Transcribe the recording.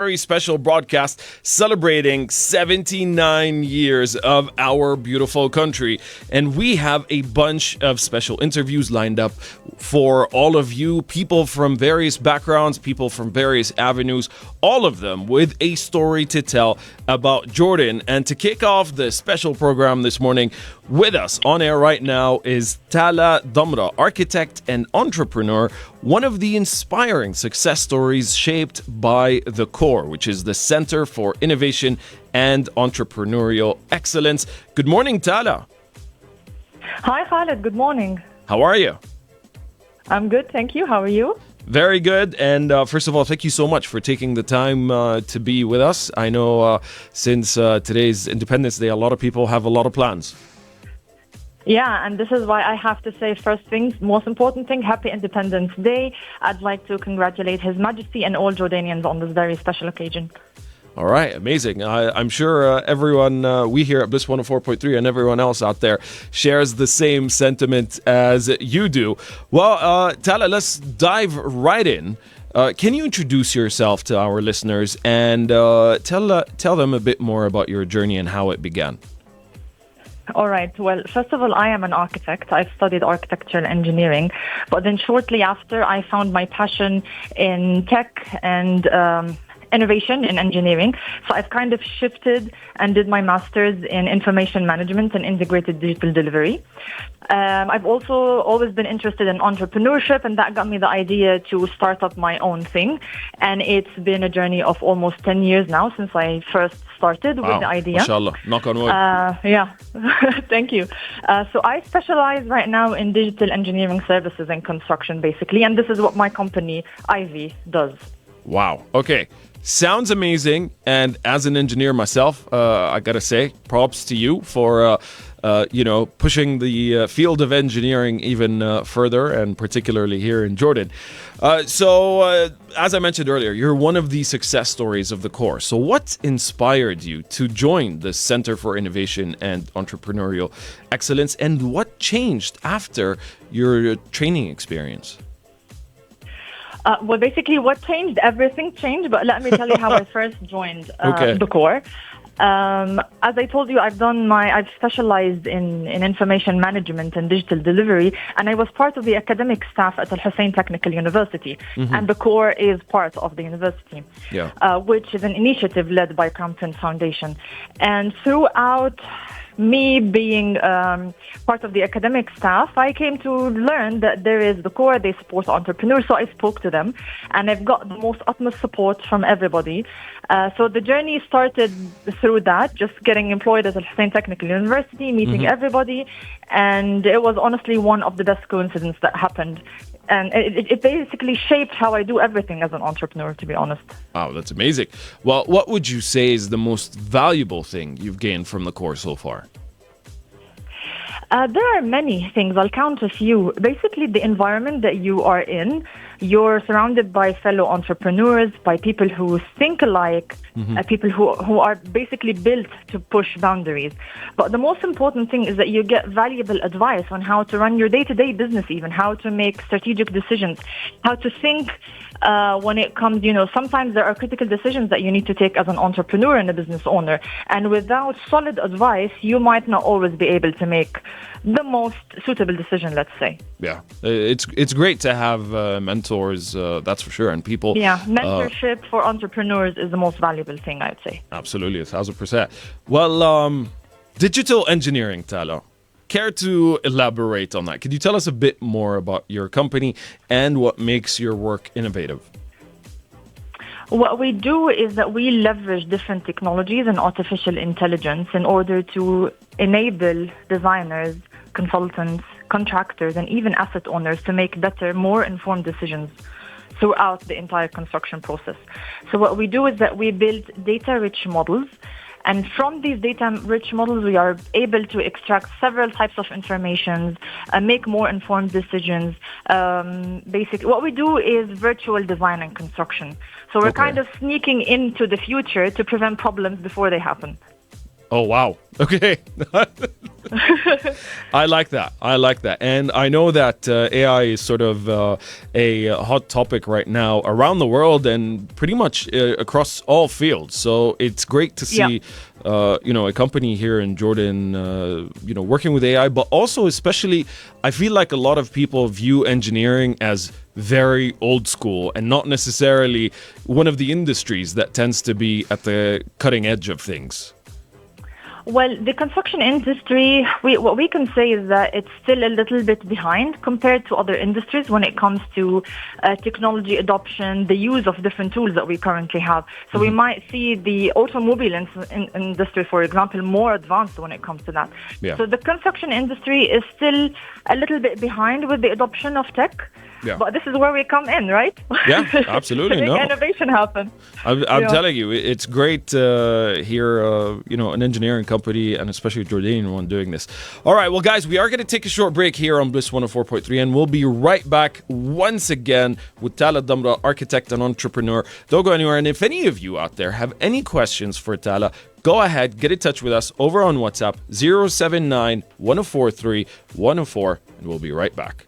very special broadcast celebrating 79 years of our beautiful country. And we have a bunch of special interviews lined up for all of you, people from various backgrounds, people from various avenues, all of them with a story to tell about Jordan. And to kick off the special program this morning, with us on air right now is Tala Damra, architect and entrepreneur, one of the inspiring success stories shaped by the CORE, which is the Center for Innovation and Entrepreneurial Excellence. Good morning, Tala. Hi, Khaled. Good morning. How are you? I'm good, thank you. How are you? Very good. And first of all, thank you so much for taking the time to be with us. I know since today's Independence Day, a lot of people have a lot of plans. Yeah, and this is why I have to say first things, most important thing, Happy Independence Day. I'd like to congratulate His Majesty and all Jordanians on this very special occasion. All right, amazing. I'm sure everyone, we here at Bliss 104.3 and everyone else out there shares the same sentiment as you do. Well, Tala, let's dive right in. Can you introduce yourself to our listeners and tell them a bit more about your journey and how it began? All right. Well, first of all, I am an architect. I've studied architectural engineering, but then shortly after, I found my passion in tech and innovation in engineering. So I've kind of shifted and did my master's in information management and integrated digital delivery. I've also always been interested in entrepreneurship, and that got me the idea to start up my own thing. And it's been a journey of almost 10 years now since I first started with the idea. Mashallah. Knock on wood. Yeah, thank you. So I specialize right now in digital engineering services and construction, basically. And this is what my company, Ivy, does. Wow. Okay. Sounds amazing. And as an engineer myself, I got to say, props to you for, pushing the field of engineering even further, and particularly here in Jordan. So, as I mentioned earlier, you're one of the success stories of the CORE. So what inspired you to join the Center for Innovation and Entrepreneurial Excellence, and what changed after your training experience? Well, basically, what changed? Everything changed, but let me tell you how I first joined the CORE. As I told you, I've specialized in information management and digital delivery, and I was part of the academic staff at Al Hussein Technical University, and the CORE is part of the university, which is an initiative led by Crompton Foundation. And throughout me being part of the academic staff, I came to learn that there is the CORE, they support entrepreneurs, so I spoke to them, and I've got the most utmost support from everybody. So the journey started through that, just getting employed at Al Hussein Technical University, meeting everybody, and it was honestly one of the best coincidences that happened. And it basically shaped how I do everything as an entrepreneur, to be honest. Wow, that's amazing. Well, what would you say is the most valuable thing you've gained from the CORE so far? There are many things. I'll count a few. Basically, the environment that you are in, you're surrounded by fellow entrepreneurs, by people who think alike, people who are basically built to push boundaries. But the most important thing is that you get valuable advice on how to run your day-to-day business, even how to make strategic decisions, how to think when it comes, sometimes there are critical decisions that you need to take as an entrepreneur and a business owner. And without solid advice, you might not always be able to make the most suitable decision, let's say. Yeah, it's great to have mentors, that's for sure, and people. Yeah, mentorship for entrepreneurs is the most valuable thing, I'd say. Absolutely, 1,000%. Well, digital engineering, Tala. Care to elaborate on that? Could you tell us a bit more about your company and what makes your work innovative? What we do is that we leverage different technologies and artificial intelligence in order to enable designers, consultants, contractors, and even asset owners to make better, more informed decisions throughout the entire construction process. So what we do is that we build data-rich models, and from these data-rich models, we are able to extract several types of information, make more informed decisions. Basically, what we do is virtual design and construction. So we're kind of sneaking into the future to prevent problems before they happen. Oh, wow. Okay. I like that. And I know that AI is sort of a hot topic right now around the world and pretty much across all fields. So it's great to see, a company here in Jordan, working with AI, but also especially, I feel like a lot of people view engineering as very old school and not necessarily one of the industries that tends to be at the cutting edge of things. Well, the construction industry, what we can say is that it's still a little bit behind compared to other industries when it comes to technology adoption, the use of different tools that we currently have. So we might see the automobile industry, for example, more advanced when it comes to that. Yeah. So the construction industry is still a little bit behind with the adoption of tech. Yeah. But this is where we come in, right? Yeah, absolutely. To make innovation happen. I'm telling you, it's great to hear, an engineering company and especially a Jordanian one doing this. All right, well, guys, we are going to take a short break here on Bliss 104.3, and we'll be right back once again with Tala Damra, architect and entrepreneur. Don't go anywhere. And if any of you out there have any questions for Tala, go ahead, get in touch with us over on WhatsApp, 079 1043 104, and we'll be right back.